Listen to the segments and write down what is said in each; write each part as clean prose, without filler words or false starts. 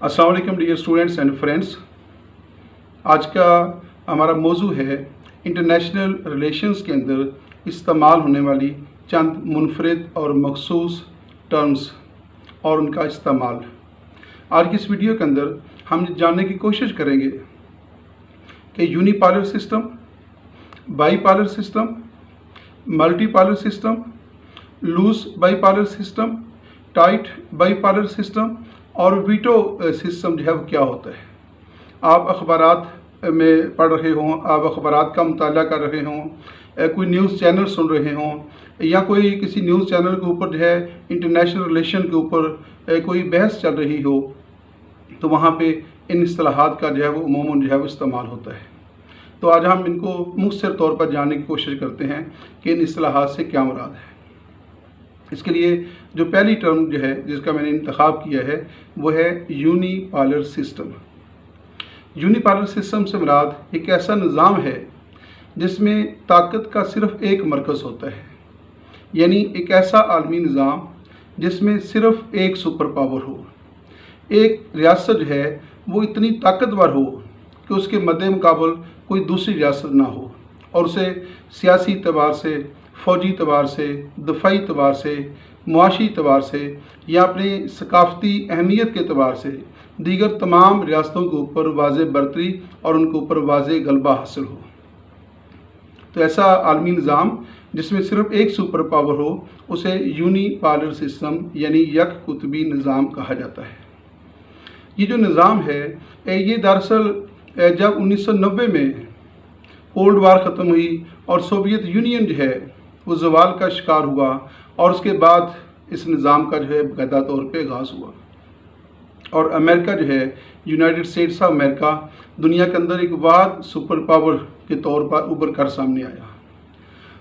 अस्सलाम वालेकुम dear students and friends. आज का हमारा मौजू है इंटरनेशनल रिलेशंस के अंदर इस्तेमाल होने वाली चंद मुनफरिद और मखसूस टर्म्स और उनका इस्तेमाल। आज की इस वीडियो के अंदर हम जानने की कोशिश करेंगे कि unipolar system, bipolar system, multipolar system, loose bipolar system, tight bipolar system और वीटो सिस्टम जो है वो क्या होता है। आप अखबारात में पढ़ रहे हों, आप अखबारात का मुताला कर रहे हों, कोई न्यूज़ चैनल सुन रहे हों या कोई किसी न्यूज़ चैनल के ऊपर जो है इंटरनेशनल रिलेशन के ऊपर कोई बहस चल रही हो, तो वहाँ पे इन इस्तिलाहात का जो है वो अमूमन जो है वो इस्तेमाल होता है। तो आज हम इनको मुख्तसर तौर पर जानने की कोशिश करते हैं कि इन इस्तिलाहात से क्या मुराद है। इसके लिए जो पहली टर्म जो है जिसका मैंने इंतखाब किया है वो है यूनिपोलर सिस्टम। यूनिपोलर सिस्टम से मुराद एक ऐसा निज़ाम है जिसमें ताकत का सिर्फ़ एक मरकज़ होता है, यानी एक ऐसा आलमी निज़ाम जिसमें सिर्फ़ एक सुपर पावर हो। एक रियासत जो है वो इतनी ताकतवर हो कि उसके मद्दे मुकाबल कोई दूसरी रियासत ना हो और उसे सियासी एतबार से, फ़ौजी एतबार से, दफ़ाई एतबार से, मुआशी एतबार से या अपनी सकाफ़ती अहमियत के एतबार से दीगर तमाम रियासतों के ऊपर वाज़े बरतरी और उनके ऊपर वाज़े गलबा हासिल हो। तो ऐसा आलमी निज़ाम जिसमें सिर्फ़ एक सुपर पावर हो उसे यूनिपोलर सिस्टम यानी यक कुतबी निज़ाम कहा जाता है। ये जो निज़ाम है ये दरअसल जब 1990 में कोल्ड वार ख़त्म हुई और सोवियत यूनियन जो है वो ज़वाल का शिकार हुआ और उसके बाद इस निज़ाम का जो है बाकायदा तौर पे आगाज़ हुआ और अमेरिका जो है यूनाइटेड स्टेट्स ऑफ अमेरिका दुनिया के अंदर एक वाद सुपर पावर के तौर पर उभर कर सामने आया।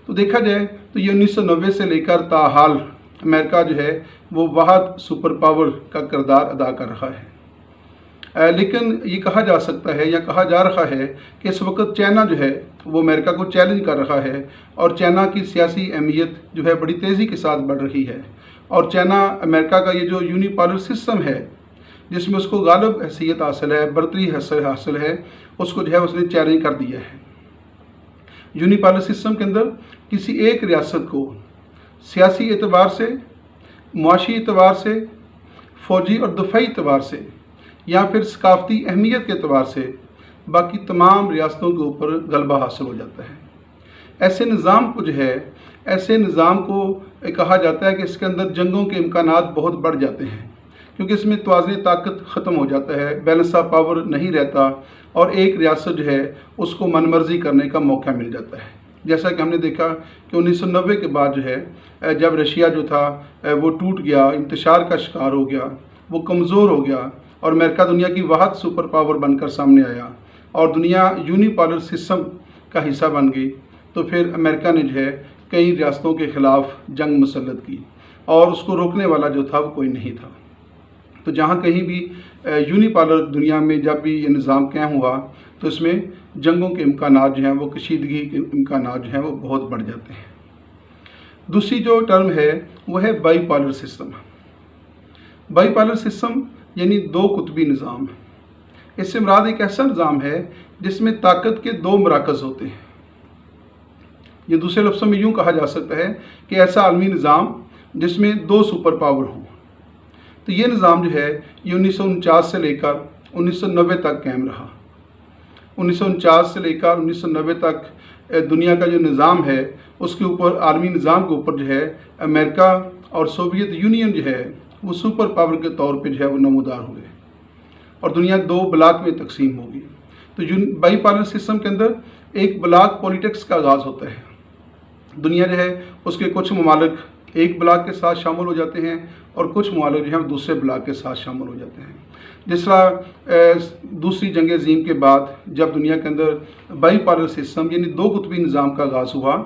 तो देखा जाए तो ये 1990 से लेकर ताहाल अमेरिका जो है वो वाद सुपर पावर का किरदार अदा कर रहा है। लेकिन ये कहा जा सकता है या कहा जा रहा है कि इस वक्त चाइना जो है वो अमेरिका को चैलेंज कर रहा है और चाइना की सियासी अहमियत जो है बड़ी तेज़ी के साथ बढ़ रही है और चाइना अमेरिका का ये जो यूनिपोलर सिस्टम है जिसमें उसको गालिब हैसियत हासिल है, बरतरी हासिल है, उसको जो है उसने चैलेंज कर दिया है। यूनिपोलर सिस्टम के अंदर किसी एक रियासत को सियासी एतबार से, मुआशी एतबार से, फ़ौजी और दफ़ाई एतबार से या फिर सकाफ़ती अहमियत के अतबार से बाकी तमाम रियासतों के ऊपर गलबा हासिल हो जाता है। ऐसे निज़ाम को जो है ऐसे निज़ाम को कहा जाता है कि इसके अंदर जंगों के इम्कानात बहुत बढ़ जाते हैं क्योंकि इसमें तवाज़ुन ताकत ख़त्म हो जाता है, बैलेंस ऑफ पावर नहीं रहता और एक रियासत जो है उसको मनमर्जी करने का मौका मिल जाता है। जैसा कि हमने देखा कि 1990 के बाद जो है जब रशिया जो था वो टूट गया, इंतशार का शिकार हो गया, वो कमज़ोर हो गया और अमेरिका दुनिया की वाहद सुपर पावर बनकर सामने आया और दुनिया यूनिपोलर सिस्टम का हिस्सा बन गई। तो फिर अमेरिका ने जो है कई रियासतों के ख़िलाफ़ जंग मुसल्लत की और उसको रोकने वाला जो था वो कोई नहीं था। तो जहाँ कहीं भी यूनिपोलर दुनिया में जब भी ये निज़ाम कायम हुआ तो इसमें जंगों के इम्कानात जो हैं वो, कशीदगी के इम्कानात जो हैं वो बहुत बढ़ जाते हैं। दूसरी जो टर्म है वो है बाईपोलर सिस्टम। बाईपोलर सिस्टम यानी दो कुतबी निज़ाम। इससे मुराद एक ऐसा निज़ाम है जिसमें ताकत के दो मराकज़ होते हैं। ये दूसरे लफ्ज़ों में यूँ कहा जा सकता है कि ऐसा आलमी निज़ाम जिसमें दो सुपर पावर हों। तो ये निज़ाम जो है ये 1949 से लेकर 1990 तक कायम रहा। 1949 से लेकर 1990 तक दुनिया का जो निज़ाम है उसके ऊपर, आलमी निज़ाम के ऊपर जो है अमेरिका और सोवियत यूनियन जो है वो सुपर पावर के तौर पे जो है वो नमूदार हुए और दुनिया दो ब्लॉक में तकसीम होगी। तो बाईपोलर सिस्टम के अंदर एक ब्लॉक पॉलिटिक्स का आगाज़ होता है। दुनिया जो है उसके कुछ ममालिक एक ब्लॉक के साथ शामिल हो जाते हैं और कुछ ममालिक जो हैं दूसरे ब्लॉक के साथ शामिल हो जाते हैं। जिस तरह दूसरी जंग अज़ीम के बाद जब दुनिया के अंदर बाईपोलर सिस्टम यानी दो कुतबी निज़ाम का आगाज़ हुआ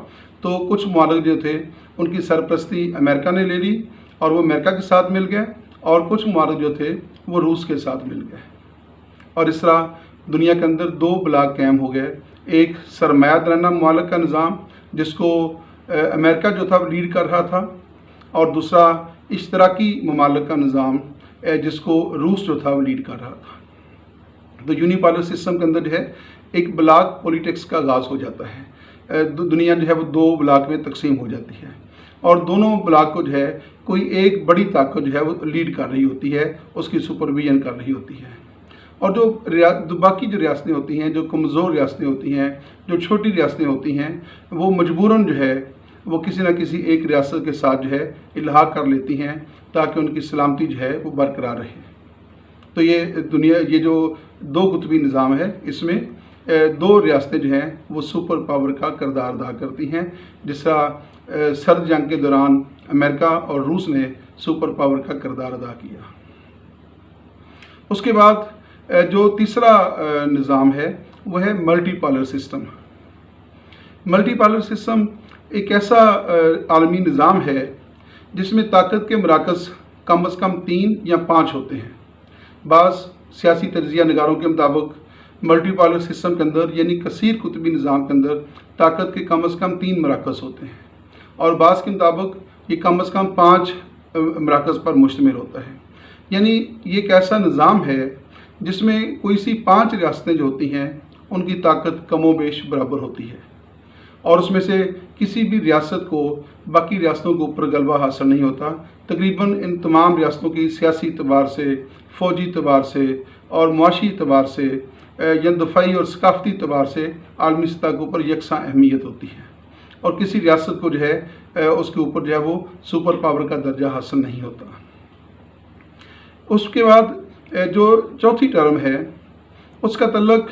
तो कुछ ममालिक जो थे उनकी सरपरस्ती अमेरिका ने ले ली और वो अमेरिका के साथ मिल गए और कुछ ममालिक जो थे वो रूस के साथ मिल गए और इस तरह दुनिया के अंदर दो ब्लॉक कायम हो गए। एक सरमायादाराना ममालिक का निज़ाम जिसको अमेरिका जो था लीड कर रहा था और दूसरा इश्तराकी ममालिक का निज़ाम जिसको रूस जो था वो लीड कर रहा था। तो यूनिपोलर सिस्टम के अंदर जो है एक ब्लॉक पॉलिटिक्स का आगाज़ हो जाता है। दुनिया जो है वो दो ब्लॉक में तकसीम हो जाती है और दोनों ब्लॉक को जो है कोई एक बड़ी ताकत जो है वो लीड कर रही होती है, उसकी सुपरविजन कर रही होती है। और जो बाकी जो रियासतें होती हैं, जो कमज़ोर रियासतें होती हैं, जो छोटी रियासतें होती हैं, वो मजबूरन जो है वो किसी न किसी एक रियासत के साथ जो है इल्हाक कर लेती हैं ताकि उनकी सलामती जो है वो बरकरार रहे। तो ये जो दो कुतबी निज़ाम है, इसमें दो रियासतें जो हैं वो सुपर पावर का किरदार अदा करती हैं। जिस तरह सर्द जंग के दौरान अमेरिका और रूस ने सुपर पावर का किरदार अदा किया। उसके बाद जो तीसरा निज़ाम है वो है मल्टीपोलर सिस्टम। मल्टीपोलर सिस्टम एक ऐसा आलमी निज़ाम है जिसमें ताकत के मराकज़ कम अज़ कम 3 या 5 होते हैं। बाज़ सियासी तज्ज़िया नगारों के मुताबिक मल्टीपोलर सिस्टम के अंदर यानी कसीर कुतबी निज़ाम के अंदर ताकत के कम अज़ कम 3 मराकज़ होते हैं और बाज़ के मुताबिक ये कम अज़ कम 5 मराकज़ पर मुश्तमिल होता है। यानी ये एक ऐसा निज़ाम है जिसमें कोई सी 5 रियासतें जो होती हैं उनकी ताकत कमो बेश बराबर होती है और उसमें से किसी भी रियासत को बाकी रियासतों के ऊपर गलबा हासिल नहीं होता। तकरीबन इन तमाम रियासतों की सियासी एतबार से, फ़ौजी एतबार से और मुआशी एतबार से या दफ़ाई और सकाफ़ती एतबार से आलमी सतह के ऊपर यकसा अहमियत होती है और किसी रियासत को जो है उसके ऊपर जो है वो सुपर पावर का दर्जा हासिल नहीं होता। उसके बाद जो चौथी टर्म है उसका तल्लुक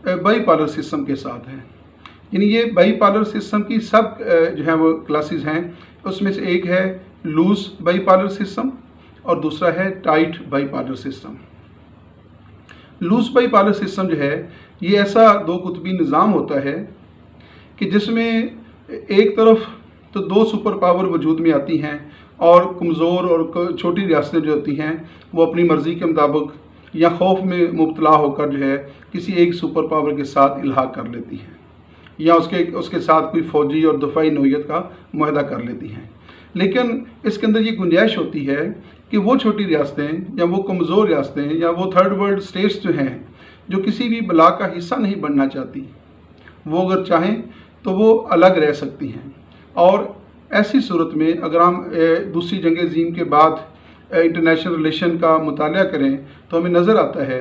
बाईपोलर सिस्टम के साथ है। यानी ये बाईपोलर सिस्टम की सब जो है वो क्लासेस हैं। उसमें से एक है लूज बाईपोलर सिस्टम और दूसरा है tight bipolar system. Loose bipolar system जो है ये ऐसा दो कुतबी निज़ाम होता है कि जिसमें एक तरफ तो 2 सुपर पावर वजूद में आती हैं और कमज़ोर और छोटी रियासतें जो होती हैं वो अपनी मर्ज़ी के मुताबिक या खौफ में मुब्तला होकर जो है किसी एक सुपर पावर के साथ इल्हाक कर लेती हैं या उसके साथ कोई फ़ौजी और दफ़ाई नौयत का मुआहदा कर लेती हैं। लेकिन इसके अंदर ये गुंजाइश होती है कि वो छोटी रियासतें या वो कमज़ोर रियासतें या वो थर्ड वर्ल्ड स्टेट्स जो हैं जो किसी भी ब्लॉक का हिस्सा नहीं बनना चाहती, वो अगर चाहें तो वो अलग रह सकती हैं। और ऐसी सूरत में अगर हम दूसरी जंग अज़ीम के बाद इंटरनेशनल रिलेशन का मुताला करें तो हमें नज़र आता है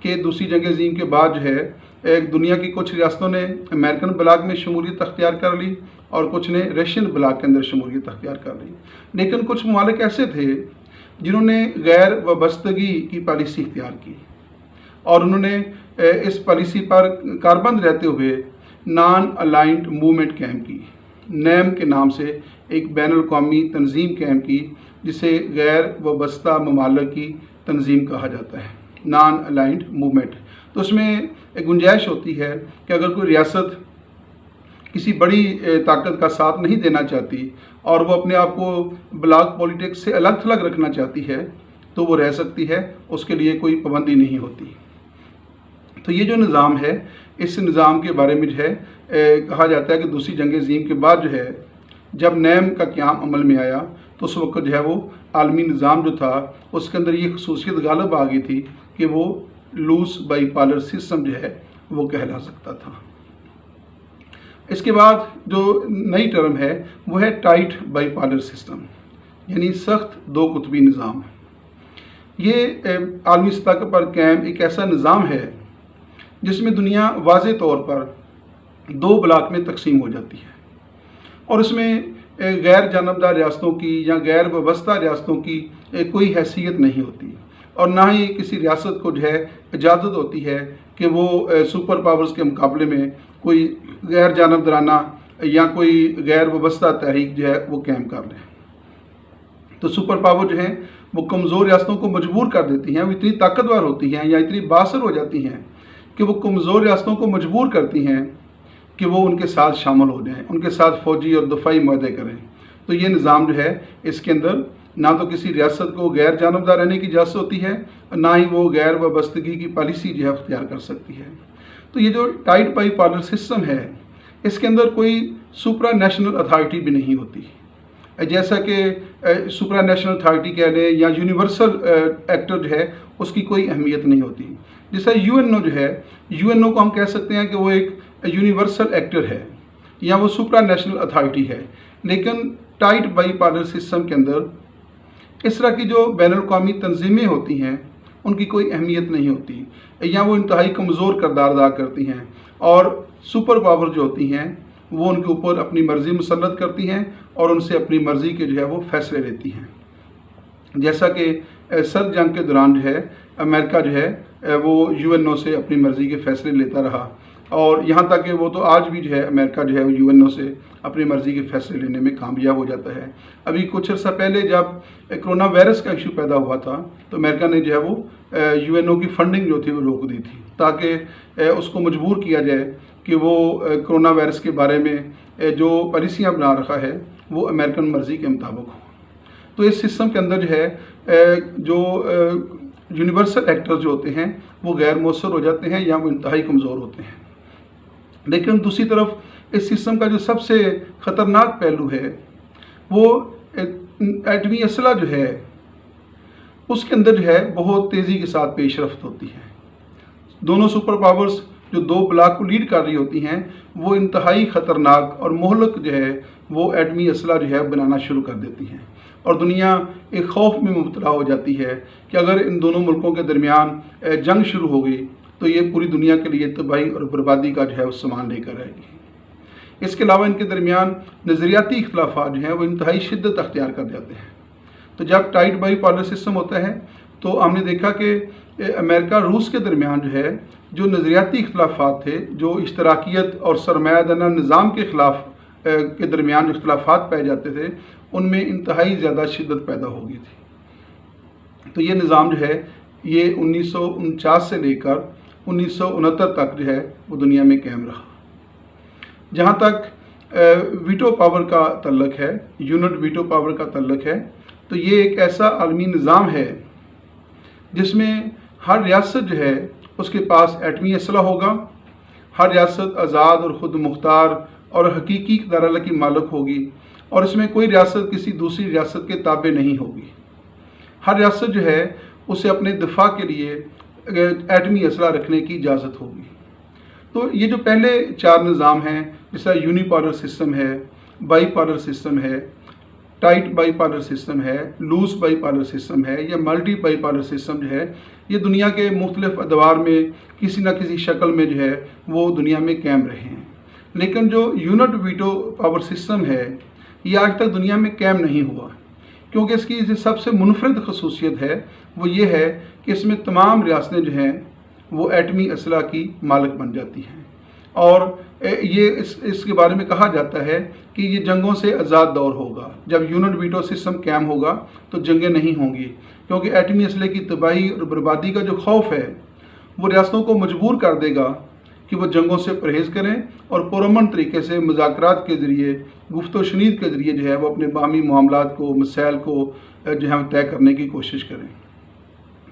कि दूसरी जंग अज़ीम के बाद जो है दुनिया की कुछ रियासतों ने अमेरिकन ब्लॉक में शमूलियत अख्तियार कर ली और कुछ ने रशियन ब्लॉक के अंदर शमूलियत अख्तियार कर ली। लेकिन कुछ ममालिक ऐसे थे जिन्होंने गैर वाबस्तगी की पॉलिसी इख्तियार की और उन्होंने इस पॉलिसी पर कारबंद रहते हुए नॉन अलाइंड मूवमेंट कायम की। नैम के नाम से एक बैनुल-अक़वामी तंजीम कायम की जिसे गैर वाबस्ता ममालिक की तंजीम कहा जाता है, नॉन अलाइंड मूवमेंट। तो उसमें एक गुंजाइश होती है कि अगर कोई रियासत किसी बड़ी ताकत का साथ नहीं देना चाहती और वो अपने आप को ब्लॉक पॉलिटिक्स से अलग थलग रखना चाहती है तो वो रह सकती है, उसके लिए कोई पाबंदी नहीं होती। तो ये जो निज़ाम है, इस निज़ाम के बारे में जो है कहा जाता है कि दूसरी जंग अज़ीम के बाद जो है जब नैम का क़याम अमल में आया तो उस वक्त जो है वो आलमी निज़ाम जो था उसके अंदर ये खसूसियत गालिब आ गई थी कि वो लूज बाईपोलर सिस्टम जो है वो कहला सकता था। इसके बाद जो नई टर्म है वो है टाइट बाईपोलर सिस्टम, यानी सख्त दो कुतबी निज़ाम। ये आलमी सतह पर कायम एक ऐसा निज़ाम है जिसमें दुनिया वाज़े तौर पर 2 ब्लॉक में तकसीम हो जाती है और इसमें गैर जानबदार रियासतों की या गैर वाबस्ता रियासतों की कोई हैसियत नहीं होती और ना ही किसी रियासत को जो है इजाज़त होती है कि वो सुपर पावर्स के मुकाबले में कोई गैर जानबदाराना या कोई गैर वाबस्ता तहरीक जो है वो कायम कर लें। तो सुपर पावर जो हैं वो कमज़ोर रियासतों को मजबूर कर देती हैं, वो इतनी ताकतवर होती हैं या इतनी बासर हो जाती हैं कि वो कमज़ोर रियासतों को मजबूर करती हैं कि वो उनके साथ शामिल हो जाएं, उनके साथ फ़ौजी और दफ़ाई मुआहदे करें। तो ये निज़ाम जो है इसके अंदर ना तो किसी रियासत को गैर जानबदार रहने की इजाज़त होती है और ना ही वो गैर वाबस्तगी की पॉलिसी जो है अख्तियार कर सकती है। तो ये जो टाइट बाईपोलर सिस्टम है इसके अंदर कोई सुप्रा नेशनल अथॉरिटी भी नहीं होती। جیسا کہ سپرا نیشنل اتھارٹی کہہ لیں یا یونیورسل ایکٹر جو ہے اس کی کوئی اہمیت نہیں ہوتی. جیسا UN جو ہے, UN کو ہم کہہ سکتے ہیں کہ وہ ایک یونیورسل ایکٹر ہے یا وہ سپرا نیشنل اتھارٹی ہے, لیکن ٹائٹ بائی پالر سسٹم کے اندر اس طرح کی جو بین الاقوامی تنظیمیں ہوتی ہیں ان کی کوئی اہمیت نہیں ہوتی یا وہ انتہائی کمزور کردار ادا کرتی ہیں, اور سپر پاور جو ہوتی ہیں وہ ان کے اوپر اپنی مرضی مسلط کرتی ہیں اور ان سے اپنی مرضی کے جو ہے وہ فیصلے لیتی ہیں. جیسا کہ سرد جنگ کے دوران جو ہے امریکہ جو ہے وہ UN سے اپنی مرضی کے فیصلے لیتا رہا, اور یہاں تک کہ وہ تو آج بھی جو ہے امریکہ جو ہے وہ UN سے اپنی مرضی کے فیصلے لینے میں کامیاب ہو جاتا ہے. ابھی کچھ عرصہ پہلے جب کرونا وائرس کا ایشو پیدا ہوا تھا تو امریکہ نے جو ہے وہ UN کی فنڈنگ جو تھی وہ روک دی تھی تاکہ اس کو مجبور کیا جائے کہ وہ کرونا وائرس کے بارے میں جو پالیسیاں بنا رکھا ہے وہ امریکن مرضی کے مطابق ہو. تو اس سسٹم کے اندر جو ہے جو یونیورسل ایکٹر جو ہوتے ہیں وہ غیر مؤثر ہو جاتے ہیں یا وہ انتہائی کمزور ہوتے ہیں. لیکن دوسری طرف اس سسٹم کا جو سب سے خطرناک پہلو ہے وہ ایٹمی اسلحہ جو ہے اس کے اندر جو ہے بہت تیزی کے ساتھ پیش رفت ہوتی ہے. دونوں سپر پاورز جو دو بلاک کو لیڈ کر رہی ہوتی ہیں وہ انتہائی خطرناک اور مہلک جو ہے وہ ایٹمی اسلحہ جو ہے بنانا شروع کر دیتی ہیں, اور دنیا ایک خوف میں مبتلا ہو جاتی ہے کہ اگر ان دونوں ملکوں کے درمیان جنگ شروع ہو گئی تو یہ پوری دنیا کے لیے تباہی اور بربادی کا جو ہے وہ سامان لے کر آئے گی. اس کے علاوہ ان کے درمیان نظریاتی اختلافات جو ہیں وہ انتہائی شدت اختیار کر جاتے ہیں. تو جب ٹائٹ بائی پالر سسٹم ہوتا ہے تو ہم نے دیکھا کہ امریکہ روس کے درمیان جو ہے جو نظریاتی اختلافات تھے, جو اشتراکیت اور سرمایہ دارانہ نظام کے خلاف کے درمیان جو اختلافات پائے جاتے تھے ان میں انتہائی زیادہ شدت پیدا ہو گئی تھی. تو یہ نظام جو ہے یہ 1949 سے لے کر 1969 تک جو ہے وہ دنیا میں قائم رہا. جہاں تک ویٹو پاور کا تعلق ہے, یونٹ ویٹو پاور کا تعلق ہے, تو یہ ایک ایسا عالمی نظام ہے جس میں ہر ریاست جو ہے اس کے پاس ایٹمی اسلحہ ہوگا. ہر ریاست آزاد اور خود مختار اور حقیقی اقتدار کی مالک ہوگی, اور اس میں کوئی ریاست کسی دوسری ریاست کے تابع نہیں ہوگی. ہر ریاست جو ہے اسے اپنے دفاع کے لیے ایٹمی اسلحہ رکھنے کی اجازت ہوگی. تو یہ جو پہلے چار نظام ہیں جیسا یونی پالر سسٹم ہے, بائی پالر سسٹم ہے, ٹائٹ بائی پالر سسٹم ہے, لوز بائی پالر سسٹم ہے یا ملٹی بائی پالر سسٹم جو ہے, یہ دنیا کے مختلف ادوار میں کسی نہ کسی شکل میں جو ہے وہ دنیا میں قائم رہے ہیں. لیکن جو یونٹ ویٹو پاور سسٹم ہے یہ آج تک دنیا میں قائم نہیں ہوا, کیونکہ اس کی سب سے منفرد خصوصیت ہے وہ یہ ہے کہ اس میں تمام ریاستیں جو ہیں وہ ایٹمی اسلحہ کی مالک بن جاتی ہیں, اور یہ اس کے بارے میں کہا جاتا ہے کہ یہ جنگوں سے آزاد دور ہوگا. جب یونٹ ویٹو سسٹم قائم ہوگا تو جنگیں نہیں ہوں گی, کیونکہ ایٹمی اسلحے کی تباہی اور بربادی کا جو خوف ہے وہ ریاستوں کو مجبور کر دے گا کہ وہ جنگوں سے پرہیز کریں اور پرامن طریقے سے مذاکرات کے ذریعے, گفت و شنید کے ذریعے جو ہے وہ اپنے باہمی معاملات کو, مسائل کو جو ہے طے کرنے کی کوشش کریں.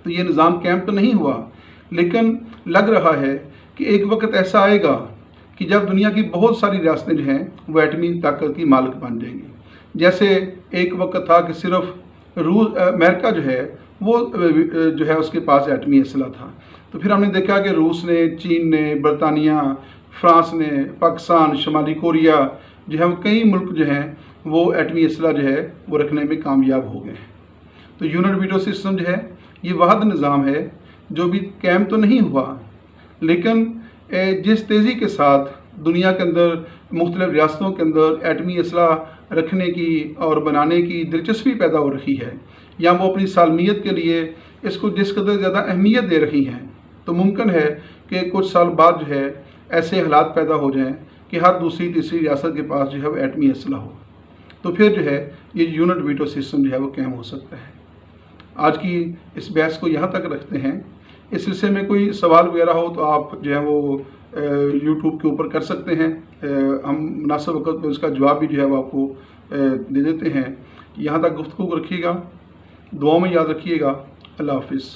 تو یہ نظام قائم تو نہیں ہوا, لیکن لگ رہا ہے کہ ایک وقت ایسا آئے گا کہ جب دنیا کی بہت ساری ریاستیں جو ہیں وہ ایٹمی طاقت کی مالک بن جائیں گی. جیسے ایک وقت تھا کہ صرف امریکہ جو ہے وہ جو ہے اس کے پاس ایٹمی اسلحہ تھا, تو پھر ہم نے دیکھا کہ روس نے, چین نے, برطانیہ, فرانس نے, پاکستان, شمالی کوریا جو ہے وہ کئی ملک جو ہیں وہ ایٹمی اسلحہ جو ہے وہ رکھنے میں کامیاب ہو گئے ہیں. تو یونٹ ویٹو سسٹم جو ہے یہ واحد نظام ہے جو بھی قائم تو نہیں ہوا, لیکن جس تیزی کے ساتھ دنیا کے اندر مختلف ریاستوں کے اندر ایٹمی اسلحہ رکھنے کی اور بنانے کی دلچسپی پیدا ہو رہی ہے, یا وہ اپنی سالمیت کے لیے اس کو جس قدر زیادہ اہمیت دے رہی ہیں, تو ممکن ہے کہ کچھ سال بعد جو ہے ایسے حالات پیدا ہو جائیں کہ ہر دوسری تیسری ریاست کے پاس جو ہے وہ ایٹمی اسلحہ ہو, تو پھر جو ہے یہ یونٹ ویٹو سسٹم جو ہے وہ قائم ہو سکتا ہے. آج کی اس بحث کو یہاں تک رکھتے ہیں. اس سلسلے میں کوئی سوال وغیرہ ہو تو آپ جو ہے وہ یوٹیوب کے اوپر کر سکتے ہیں, ہم مناسب وقت پہ اس کا جواب بھی جو ہے وہ آپ کو دے دیتے ہیں. یہاں تک گفتگو رکھیے گا, دعاؤں میں یاد رکھیے گا. اللہ حافظ.